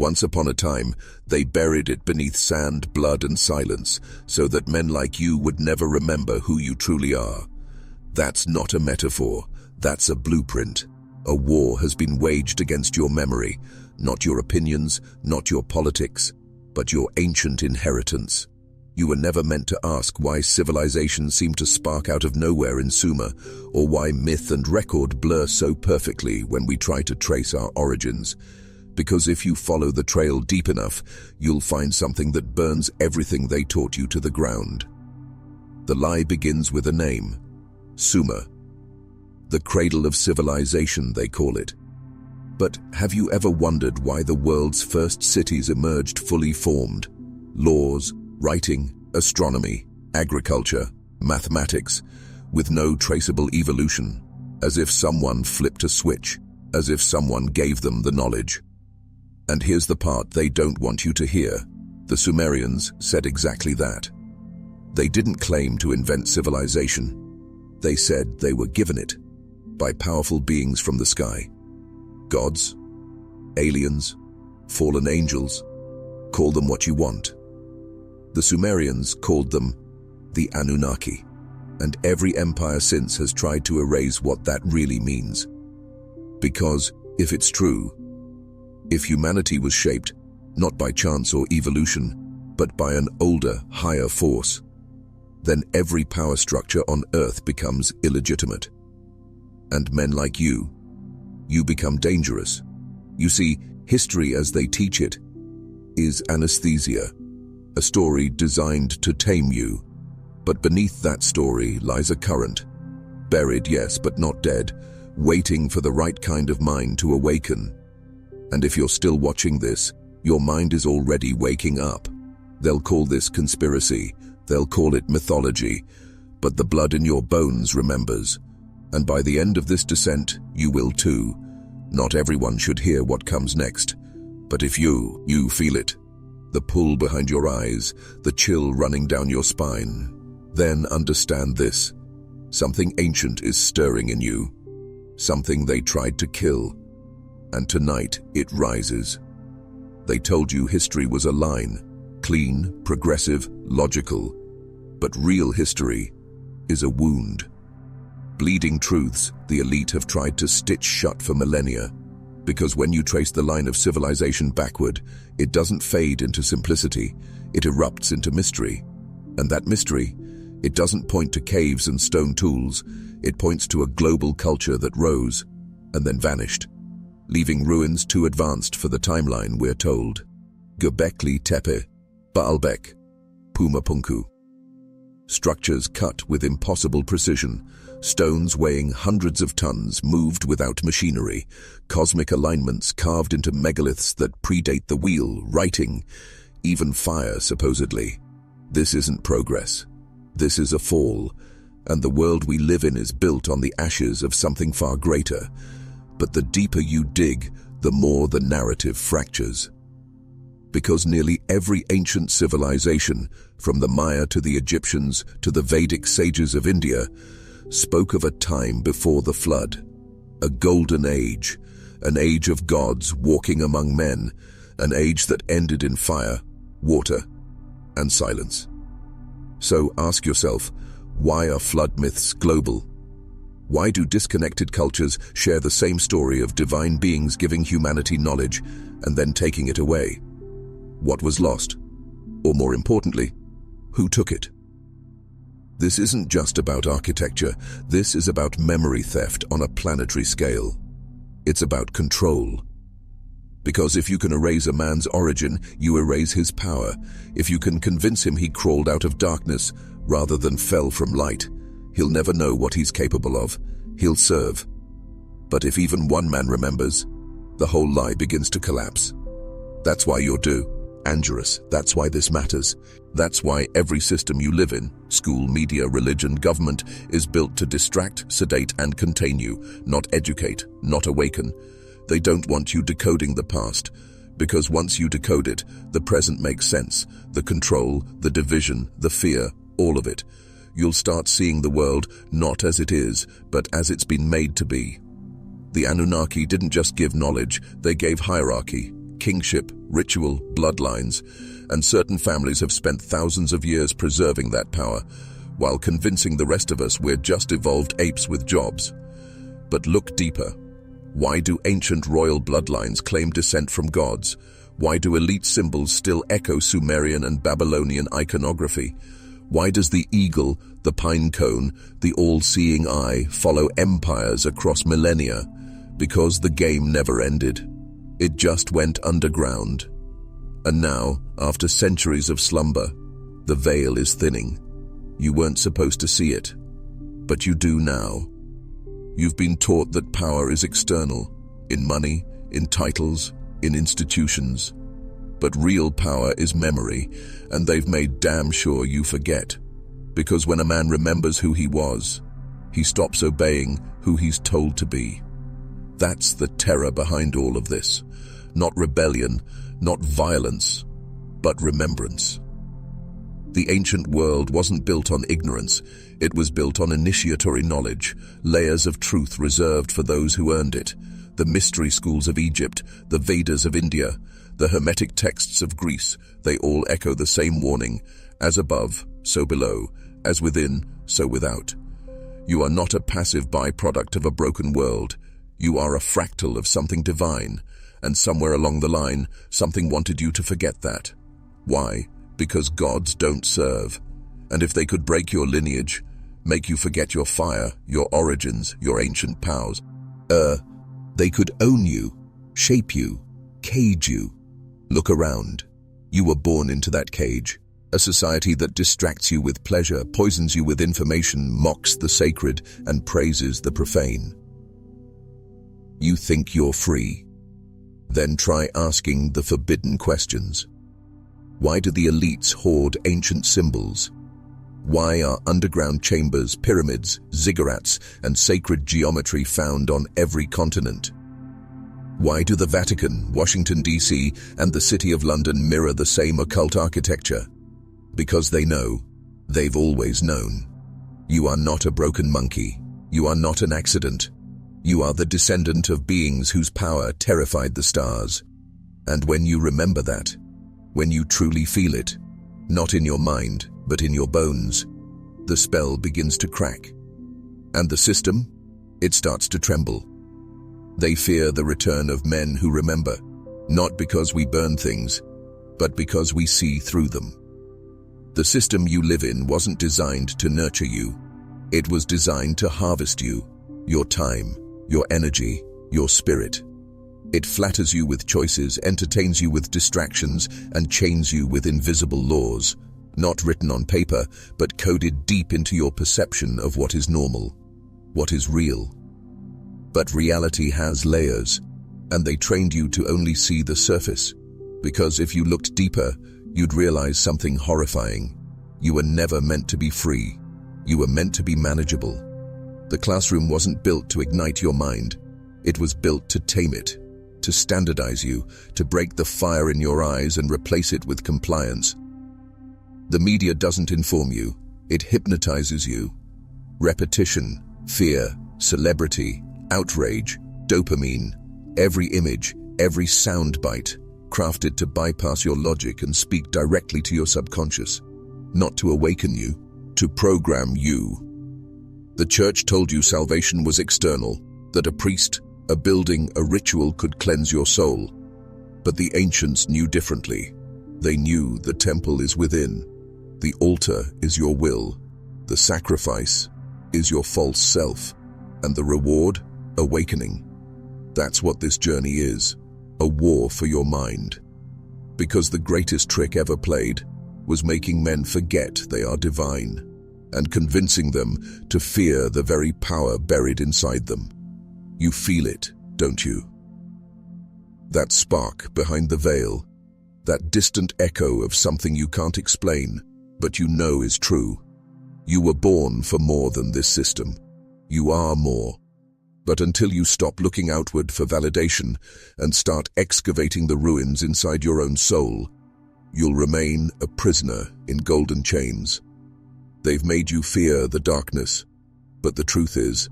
Once upon a time, they buried it beneath sand, blood, and silence, so that men like you would never remember who you truly are. That's not a metaphor, that's a blueprint. A war has been waged against your memory, not your opinions, not your politics, but your ancient inheritance. You were never meant to ask why civilization seemed to spark out of nowhere in Sumer, or why myth and record blur so perfectly when we try to trace our origins. Because if you follow the trail deep enough, you'll find something that burns everything they taught you to the ground. The lie begins with a name: Sumer. The cradle of civilization, they call it. But have you ever wondered why the world's first cities emerged fully formed? Laws, writing, astronomy, agriculture, mathematics, with no traceable evolution, as if someone flipped a switch, as if someone gave them the knowledge. And here's the part they don't want you to hear. The Sumerians said exactly that. They didn't claim to invent civilization. They said they were given it by powerful beings from the sky. Gods, aliens, fallen angels, call them what you want. The Sumerians called them the Anunnaki, and every empire since has tried to erase what that really means. Because if it's true, if humanity was shaped, not by chance or evolution, but by an older, higher force, then every power structure on Earth becomes illegitimate. And men like you become dangerous. You see, history as they teach it is anesthesia, a story designed to tame you. But beneath that story lies a current, buried, yes, but not dead, waiting for the right kind of mind to awaken. And if you're still watching this, your mind is already waking up. They'll call this conspiracy, they'll call it mythology, but the blood in your bones remembers. And by the end of this descent, you will too. Not everyone should hear what comes next, but if you feel it, the pull behind your eyes, the chill running down your spine, then understand this. Something ancient is stirring in you, something they tried to kill. And tonight it rises. They told you history was a line, clean, progressive, logical. But real history is a wound. Bleeding truths the elite have tried to stitch shut for millennia. Because when you trace the line of civilization backward, it doesn't fade into simplicity, it erupts into mystery. And that mystery, it doesn't point to caves and stone tools, it points to a global culture that rose and then vanished, leaving ruins too advanced for the timeline, we're told. Göbekli Tepe, Baalbek, Pumapunku. Structures cut with impossible precision, stones weighing hundreds of tons moved without machinery, cosmic alignments carved into megaliths that predate the wheel, writing, even fire supposedly. This isn't progress. This is a fall, and the world we live in is built on the ashes of something far greater. But the deeper you dig, the more the narrative fractures. Because nearly every ancient civilization, from the Maya to the Egyptians to the Vedic sages of India, spoke of a time before the flood, a golden age, an age of gods walking among men, an age that ended in fire, water, and silence. So ask yourself, why are flood myths global? Why do disconnected cultures share the same story of divine beings giving humanity knowledge and then taking it away? What was lost? Or more importantly, who took it? This isn't just about architecture, this is about memory theft on a planetary scale. It's about control. Because if you can erase a man's origin, you erase his power. If you can convince him he crawled out of darkness rather than fell from light, he'll never know what he's capable of. He'll serve. But if even one man remembers, the whole lie begins to collapse. That's why you're dangerous. That's why this matters. That's why every system you live in, school, media, religion, government, is built to distract, sedate, and contain you, not educate, not awaken. They don't want you decoding the past, because once you decode it, the present makes sense. The control, the division, the fear, all of it. You'll start seeing the world not as it is, but as it's been made to be. The Anunnaki didn't just give knowledge, they gave hierarchy, kingship, ritual, bloodlines, and certain families have spent thousands of years preserving that power, while convincing the rest of us we're just evolved apes with jobs. But look deeper. Why do ancient royal bloodlines claim descent from gods? Why do elite symbols still echo Sumerian and Babylonian iconography? Why does the eagle, the pine cone, the all-seeing eye follow empires across millennia? Because the game never ended. It just went underground. And now, after centuries of slumber, the veil is thinning. You weren't supposed to see it, but you do now. You've been taught that power is external, in money, in titles, in institutions. But real power is memory, and they've made damn sure you forget. Because when a man remembers who he was, he stops obeying who he's told to be. That's the terror behind all of this. Not rebellion, not violence, but remembrance. The ancient world wasn't built on ignorance. It was built on initiatory knowledge, layers of truth reserved for those who earned it. The mystery schools of Egypt, the Vedas of India, the Hermetic texts of Greece, they all echo the same warning: as above, so below, as within, so without. You are not a passive byproduct of a broken world. You are a fractal of something divine, and somewhere along the line, something wanted you to forget that. Why? Because gods don't serve. And if they could break your lineage, make you forget your fire, your origins, your ancient powers, they could own you, shape you, cage you. Look around. You were born into that cage. A society that distracts you with pleasure, poisons you with information, mocks the sacred, and praises the profane. You think you're free? Then try asking the forbidden questions. Why do the elites hoard ancient symbols? Why are underground chambers, pyramids, ziggurats, and sacred geometry found on every continent? Why do the Vatican, Washington, D.C., and the City of London mirror the same occult architecture? Because they know. They've always known. You are not a broken monkey. You are not an accident. You are the descendant of beings whose power terrified the stars. And when you remember that, when you truly feel it, not in your mind, but in your bones, the spell begins to crack. And the system? It starts to tremble. They fear the return of men who remember, not because we burn things, but because we see through them. The system you live in wasn't designed to nurture you. It was designed to harvest you, your time, your energy, your spirit. It flatters you with choices, entertains you with distractions, and chains you with invisible laws, not written on paper, but coded deep into your perception of what is normal, what is real. But reality has layers, and they trained you to only see the surface, because if you looked deeper, you'd realize something horrifying. You were never meant to be free. You were meant to be manageable. The classroom wasn't built to ignite your mind. It was built to tame it, to standardize you, to break the fire in your eyes and replace it with compliance. The media doesn't inform you. It hypnotizes you. Repetition, fear, celebrity, outrage, dopamine, every image, every sound bite, crafted to bypass your logic and speak directly to your subconscious, not to awaken you, to program you. The church told you salvation was external, that a priest, a building, a ritual could cleanse your soul. But the ancients knew differently. They knew the temple is within. The altar is your will. The sacrifice is your false self. And the reward, awakening. That's what this journey is, a war for your mind. Because the greatest trick ever played was making men forget they are divine and convincing them to fear the very power buried inside them. You feel it, don't you? That spark behind the veil, that distant echo of something you can't explain, but you know is true. You were born for more than this system. You are more. But until you stop looking outward for validation and start excavating the ruins inside your own soul, you'll remain a prisoner in golden chains. They've made you fear the darkness, but the truth is,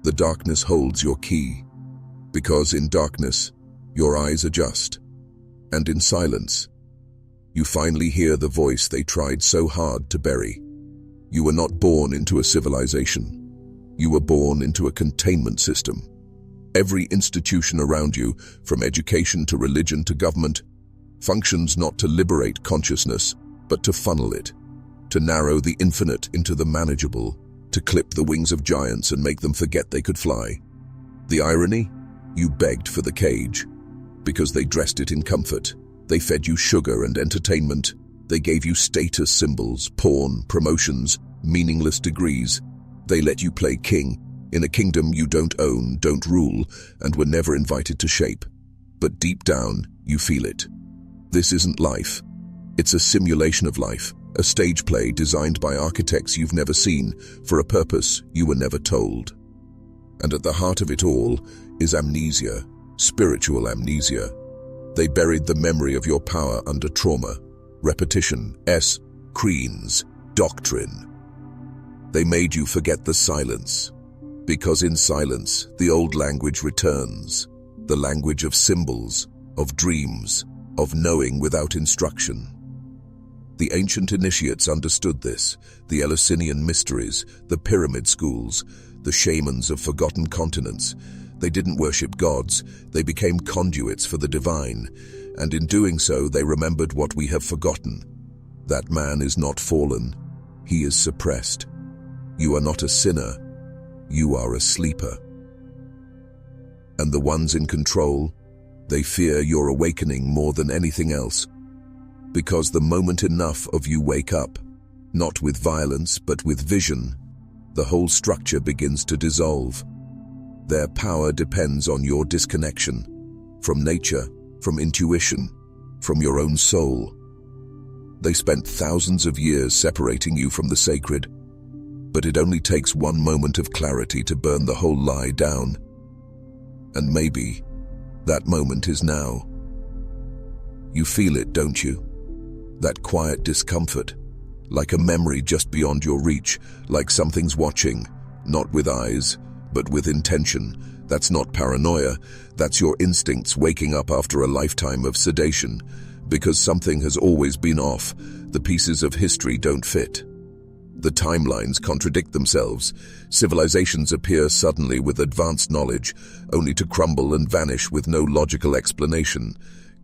the darkness holds your key, because in darkness, your eyes adjust, And in silence, you finally hear the voice they tried so hard to bury. You were not born into a civilization. You were born into a containment system. Every institution around you, from education to religion to government, functions not to liberate consciousness, but to funnel it, to narrow the infinite into the manageable, to clip the wings of giants and make them forget they could fly. The irony? You begged for the cage, because they dressed it in comfort. They fed you sugar and entertainment. They gave you status symbols, porn, promotions, meaningless degrees. They let you play king in a kingdom you don't own, don't rule, and were never invited to shape. But deep down, you feel it. This isn't life. It's a simulation of life, a stage play designed by architects you've never seen, for a purpose you were never told. And at the heart of it all is amnesia, spiritual amnesia. They buried the memory of your power under trauma, repetition, creeds, doctrine. They made you forget the silence, because in silence, the old language returns, the language of symbols, of dreams, of knowing without instruction. The ancient initiates understood this, the Eleusinian mysteries, the pyramid schools, the shamans of forgotten continents. They didn't worship gods, they became conduits for the divine, and in doing so they remembered what we have forgotten. That man is not fallen, he is suppressed. You are not a sinner, you are a sleeper. And the ones in control, they fear your awakening more than anything else, because the moment enough of you wake up, not with violence but with vision, the whole structure begins to dissolve. Their power depends on your disconnection, from nature, from intuition, from your own soul. They spent thousands of years separating you from the sacred, but it only takes one moment of clarity to burn the whole lie down. And maybe that moment is now. You feel it, don't you? That quiet discomfort, like a memory just beyond your reach, like something's watching, not with eyes, but with intention. That's not paranoia, that's your instincts waking up after a lifetime of sedation, because something has always been off, the pieces of history don't fit. The timelines contradict themselves. Civilizations appear suddenly with advanced knowledge, only to crumble and vanish with no logical explanation.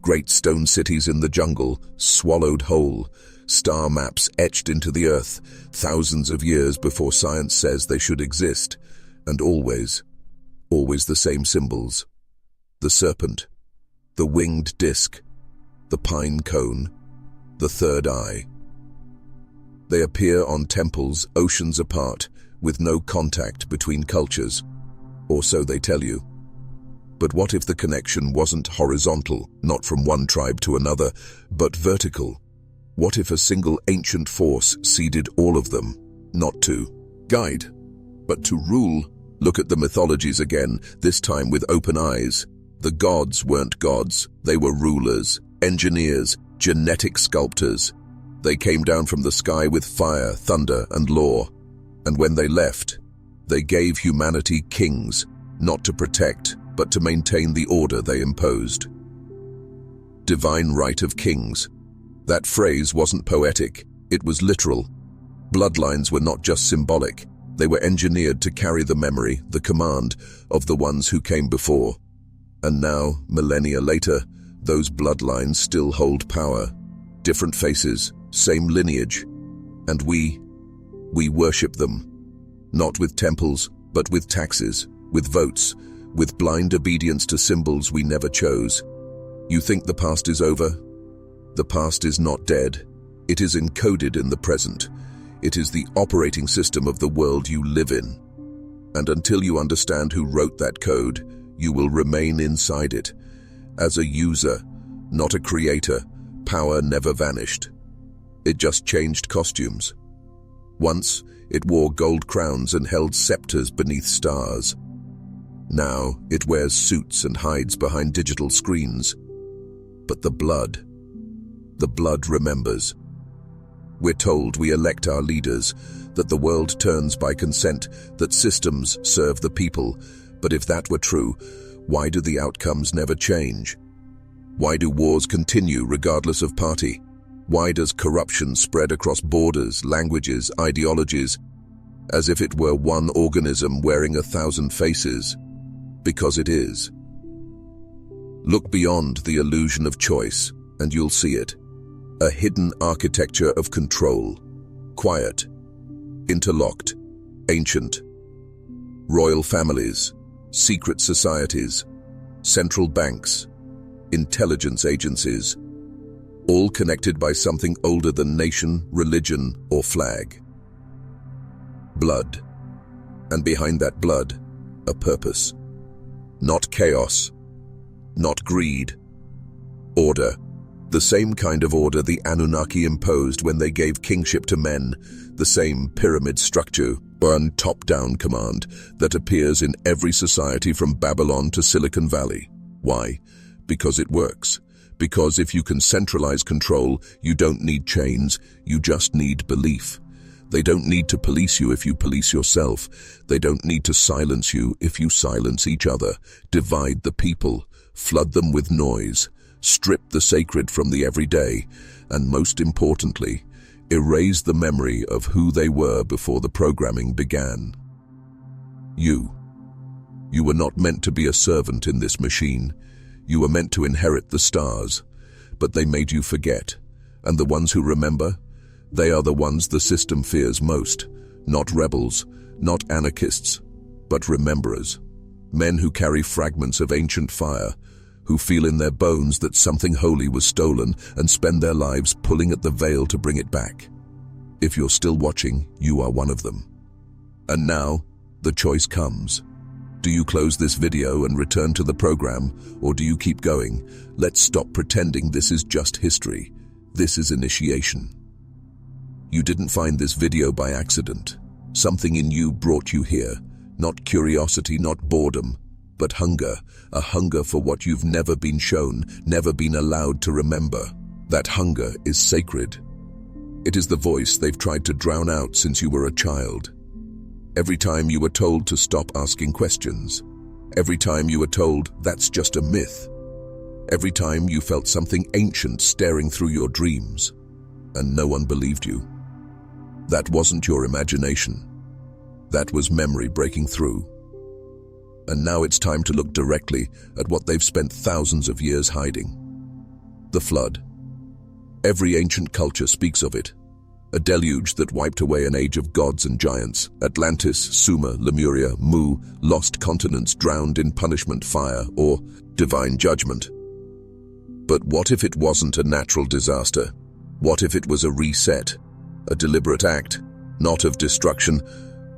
Great stone cities in the jungle, swallowed whole. Star maps etched into the earth, thousands of years before science says they should exist. And always the same symbols. The serpent, the winged disc, the pine cone, the third eye. They appear on temples oceans apart, with no contact between cultures, or so they tell you. But what if the connection wasn't horizontal, not from one tribe to another, but vertical? What if a single ancient force seeded all of them, not to guide, but to rule? Look at the mythologies again, this time with open eyes. The gods weren't gods, they were rulers, engineers, genetic sculptors. They came down from the sky with fire, thunder, and law. And when they left, they gave humanity kings, not to protect, but to maintain the order they imposed. Divine right of kings. That phrase wasn't poetic, it was literal. Bloodlines were not just symbolic, they were engineered to carry the memory, the command, of the ones who came before. And now, millennia later, those bloodlines still hold power. Different faces, same lineage. And we worship them. Not with temples, but with taxes, with votes, with blind obedience to symbols we never chose. You think the past is over? The past is not dead. It is encoded in the present. It is the operating system of the world you live in. And until you understand who wrote that code, you will remain inside it. As a user, not a creator, power never vanished. It just changed costumes. Once, it wore gold crowns and held scepters beneath stars. Now, it wears suits and hides behind digital screens. But the blood remembers. We're told we elect our leaders, that the world turns by consent, that systems serve the people. But if that were true, why do the outcomes never change? Why do wars continue regardless of party? Why does corruption spread across borders, languages, ideologies, as if it were one organism wearing 1,000 faces? Because it is. Look beyond the illusion of choice, and you'll see it. A hidden architecture of control. Quiet. Interlocked. Ancient. Royal families. Secret societies. Central banks. Intelligence agencies. All connected by something older than nation, religion, or flag. Blood. And behind that blood, a purpose. Not chaos. Not greed. Order. The same kind of order the Anunnaki imposed when they gave kingship to men, the same pyramid structure or top-down command that appears in every society from Babylon to Silicon Valley. Why? Because it works. Because if you can centralize control, you don't need chains, you just need belief. They don't need to police you if you police yourself. They don't need to silence you if you silence each other. Divide the people, flood them with noise, strip the sacred from the everyday, and most importantly, erase the memory of who they were before the programming began. You were not meant to be a servant in this machine. You were meant to inherit the stars, but they made you forget. And the ones who remember, they are the ones the system fears most. Not rebels, not anarchists, but rememberers. Men who carry fragments of ancient fire, who feel in their bones that something holy was stolen and spend their lives pulling at the veil to bring it back. If you're still watching, you are one of them. And now, the choice comes. Do you close this video and return to the program, or do you keep going? Let's stop pretending this is just history. This is initiation. You didn't find this video by accident. Something in you brought you here. Not curiosity, not boredom, but hunger. A hunger for what you've never been shown, never been allowed to remember. That hunger is sacred. It is the voice they've tried to drown out since you were a child. Every time you were told to stop asking questions. Every time you were told that's just a myth. Every time you felt something ancient staring through your dreams, and no one believed you. That wasn't your imagination. That was memory breaking through. And now it's time to look directly at what they've spent thousands of years hiding. The flood. Every ancient culture speaks of it. A deluge that wiped away an age of gods and giants. Atlantis, Sumer, Lemuria, Mu, lost continents drowned in punishment, fire, or divine judgment. But what if it wasn't a natural disaster? What if it was a reset? A deliberate act, not of destruction,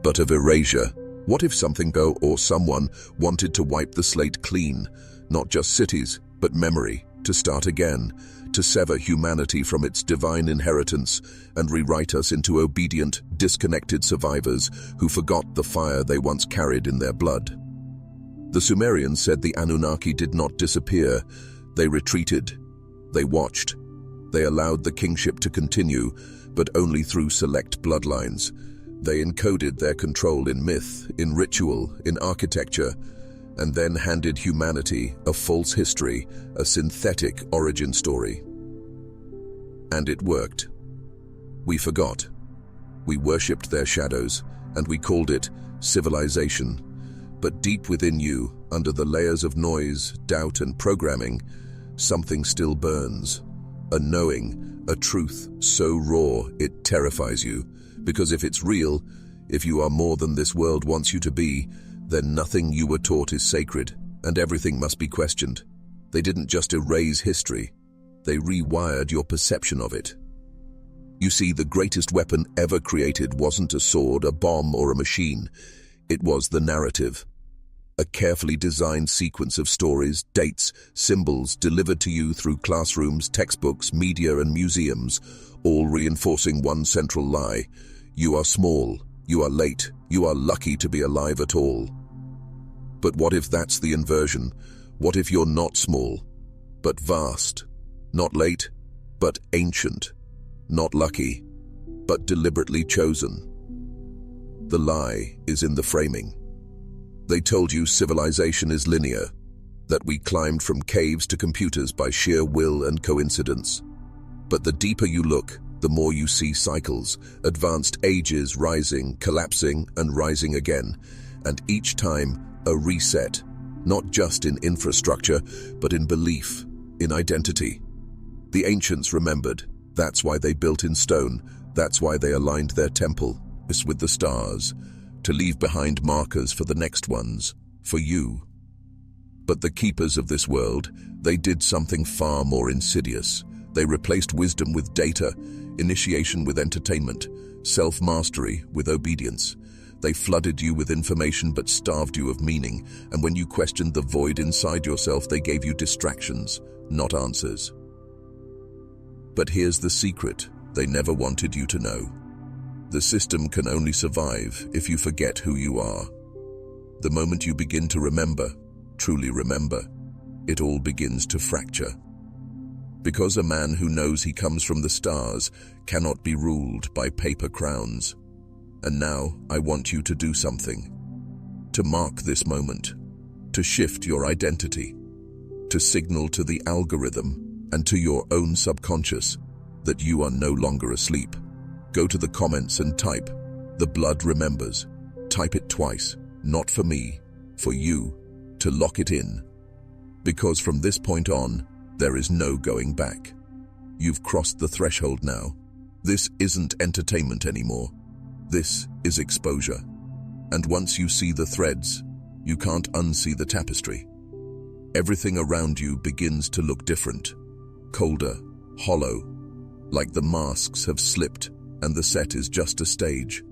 but of erasure? What if something or someone wanted to wipe the slate clean? Not just cities, but memory, to start again, to sever humanity from its divine inheritance and rewrite us into obedient, disconnected survivors who forgot the fire they once carried in their blood. The Sumerians said the Anunnaki did not disappear. They retreated. They watched. They allowed the kingship to continue, but only through select bloodlines. They encoded their control in myth, in ritual, in architecture, and then handed humanity a false history, a synthetic origin story. And it worked. We forgot. We worshipped their shadows, and we called it civilization. But deep within you, under the layers of noise, doubt, and programming, something still burns. A knowing, a truth so raw it terrifies you. Because if it's real, if you are more than this world wants you to be, then nothing you were taught is sacred, and everything must be questioned. They didn't just erase history, they rewired your perception of it. You see, the greatest weapon ever created wasn't a sword, a bomb, or a machine. It was the narrative. A carefully designed sequence of stories, dates, symbols delivered to you through classrooms, textbooks, media, and museums, all reinforcing one central lie. You are small, you are late, you are lucky to be alive at all. But what if that's the inversion? What if you're not small, but vast? Not late, but ancient. Not lucky, but deliberately chosen. The lie is in the framing. They told you civilization is linear. that we climbed from caves to computers by sheer will and coincidence. But the deeper you look, the more you see cycles, advanced ages rising, collapsing, and rising again, and each time a reset, not just in infrastructure, but in belief, in identity. The ancients remembered. That's why they built in stone. That's why they aligned their temple with the stars, to leave behind markers for the next ones, for you. But the keepers of this world, they did something far more insidious. They replaced wisdom with data, initiation with entertainment, self-mastery with obedience. They flooded you with information but starved you of meaning, and when you questioned the void inside yourself, they gave you distractions, not answers. But here's the secret they never wanted you to know. The system can only survive if you forget who you are. The moment you begin to remember, truly remember, it all begins to fracture. Because a man who knows he comes from the stars cannot be ruled by paper crowns. And now I want you to do something. To mark this moment. To shift your identity. To signal to the algorithm and to your own subconscious that you are no longer asleep. Go to the comments and type, "The blood remembers." Type it twice, not for me, for you, to lock it in. Because from this point on, there is no going back. You've crossed the threshold now. This isn't entertainment anymore. This is exposure. And once you see the threads, you can't unsee the tapestry. Everything around you begins to look different, colder, hollow, like the masks have slipped and the set is just a stage,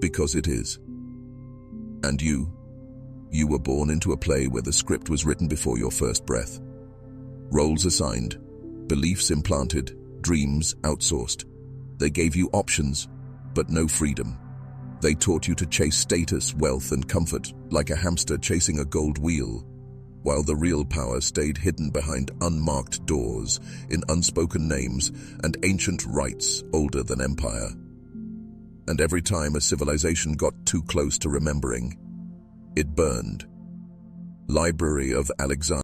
because it is. And you were born into a play where the script was written before your first breath. Roles assigned, beliefs implanted, dreams outsourced. They gave you options, but no freedom. They taught you to chase status, wealth, and comfort like a hamster chasing a gold wheel, while the real power stayed hidden behind unmarked doors, in unspoken names and ancient rites older than empire. And every time a civilization got too close to remembering, it burned. Library of Alexander.